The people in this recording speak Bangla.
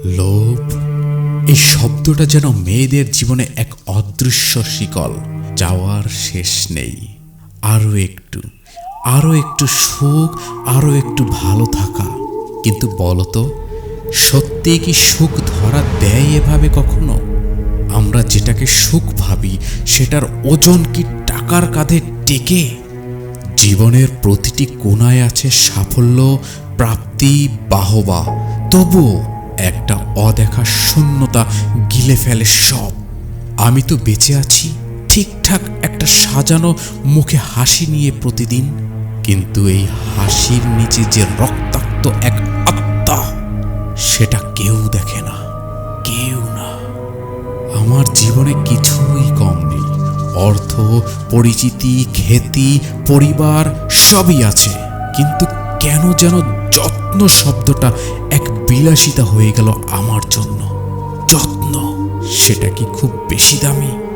লোভ, এই শব্দটা যেন মেয়েদের জীবনে এক অদৃশ্য শিকল। যাওয়ার শেষ নেই। আরো একটু সুখ, আরো একটু ভালো থাকা। কিন্তু বলতো, সত্যি কি সুখ ধরা দেয় এভাবে কখনো? আমরা যেটাকে সুখ ভাবি সেটার ওজন কি টাকার কাঁধে টেকে? জীবনের প্রতিটি কোণায় আছে সাফল্য, প্রাপ্তি, বাহবা। তবুও একটা অদেখা শূন্যতা গিলে ফেলে সব। আমি তো বেঁচে আছি ঠিকঠাক একটা সাজানো মুখে হাসি নিয়ে প্রতিদিন, কিন্তু এই হাসির নিচে যে রক্তাক্ত এক আত্মা, সেটা কেউ দেখে না, কেউ না। আমার জীবনে কিছুই কম নেই। অর্থ, পরিচিতি, খ্যাতি, পরিবার সবই আছে, কিন্তু কেন যেন যত্ন শব্দটা এক বিলাসিতা হয়ে গেল আমার জন্য। যত্ন, সেটা কি খুব বেশি দামি?